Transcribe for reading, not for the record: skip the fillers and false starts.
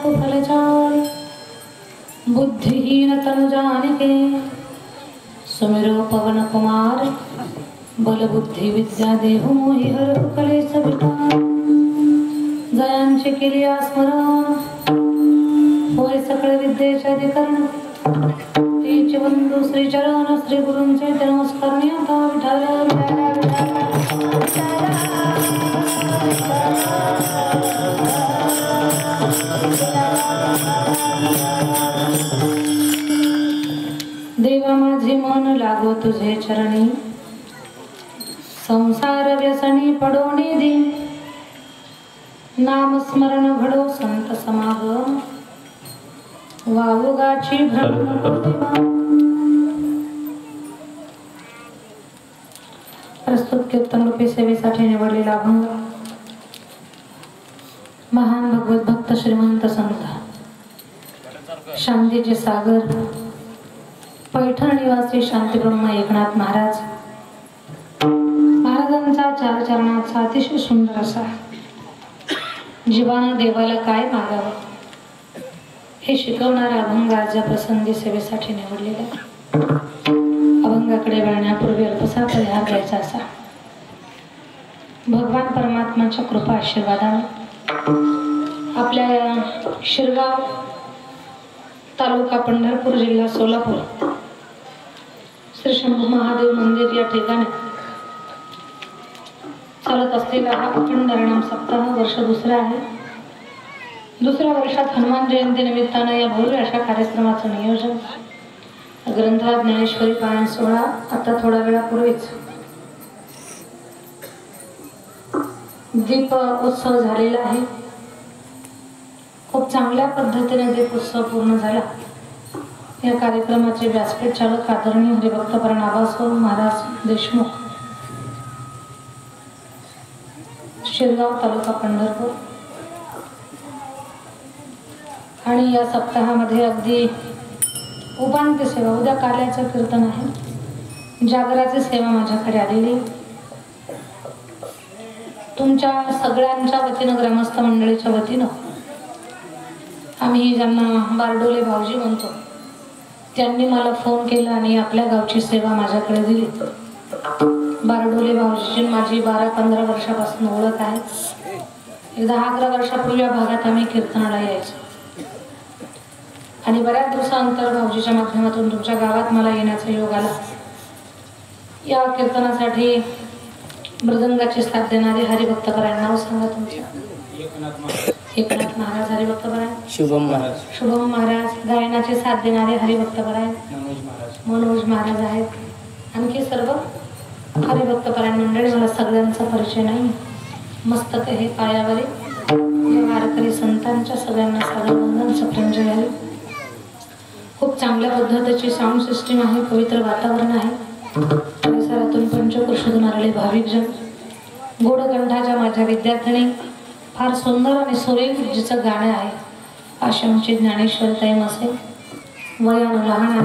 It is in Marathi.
कुफल चाल बुद्धिहीन तनु जानिके सुमिरो पवन कुमार बल बुद्धि विद्या देहु मोहि हर कलेश विकार जयांचे केले स्मरण होय सकळ विद्येचे अधिकरण तेच बंधू श्री चरण श्री गुरूंचे नमस्कार आता देवा माझे मन लागो तुझे चरणी संसार व्यसनी पडोनी दिन नाम स्मरण घडो संत समागम वावगाची प्रस्तुत कीर्तन रूपी सेवेसाठी निवडलेला अभंग महान भगवत भक्त श्रीमंत संत शांतीचे सागर पैठण निवासी शांती ब्रह्म एकनाथ महाराज महाराजांचा चार चरणाचा अतिशय सुंदर असा जीवानं देवाला काय मागावं हे शिकवणारा अभंग आज या प्रसंगी सेवेसाठी निवडलेला अभंगाकडे वळण्यापूर्वी अल्पसा परिहार घ्यायचा असा भगवान परमात्माच्या कृपा आशीर्वादाने आपल्या शिरगाव तालुका पंढरपूर जिल्हा सोलापूर श्री शंभू महादेव मंदिर या ठिकाणी चालत असलेला हा अखंड हरिनाम सप्ताह वर्ष दुसरा आहे। दुसऱ्या वर्षात हनुमान जयंती निमित्तानं या भव्य अशा कार्यक्रमाचं नियोजन ग्रंथराज ज्ञानेश्वरी पारायण सोहळा आता थोड्या वेळापूर्वीच दीप उत्सव झालेला आहे। खूप चांगल्या पद्धतीने दीप उत्सव पूर्ण झाला। या कार्यक्रमाचे व्यासपीठ चालक आदरणीय हरिभक्तपरायण आबासाहेब महाराज देशमुख शिरगाव तालुका पंढरपूर आणि या सप्ताहामध्ये अगदी उपांत्य सेवा उद्या कार्याचं कीर्तन आहे। जागराची सेवा माझ्याकडे आलेली तुमच्या सगळ्यांच्या वतीनं ग्रामस्थ मंडळीच्या वतीनं आम्ही ज्यांना बारडोले भाऊजी म्हणतो त्यांनी मला फोन केला आणि आपल्या गावची सेवा माझ्याकडे दिली। बारडोले भाऊजीची माझी 12-15 वर्षापासून ओळख आहे। 10-11 वर्षापूर्वी या भागात आम्ही कीर्तनाला यायचो आणि बऱ्याच दिवसानंतर भाऊजीच्या माध्यमातून तुमच्या गावात मला येण्याचा योग आला। या कीर्तनासाठी मृदंगाची साथ देणारे हरिभक्तपरायण नाव सांगा तुमचं? एकनाथ महाराज हरिभक्तपरायण, शुभम महाराज गायनाची साथ देणारे हरिभक्तपरायण मनोज महाराज आहेत। आणखी सर्व हरिभक्तपरायण मंडळी मला सगळ्यांचा परिचय नाही। मस्तक हे पायावरील वारकरी संतांच्या सगळ्यांना सादर वंदन सप्रेमजय हरी। खूप चांगल्या पद्धतीची साऊंड सिस्टीम आहे, पवित्र वातावरण आहे। परिसरातून पंचकृषीतून आलेले भाविक जन गोडकंठाच्या माझ्या विद्यार्थिनी फार सुंदर आणि सुरेख जिचं गाणं आहे आश्रमची ज्ञानेश्वरी ताई मसे वयानं लहान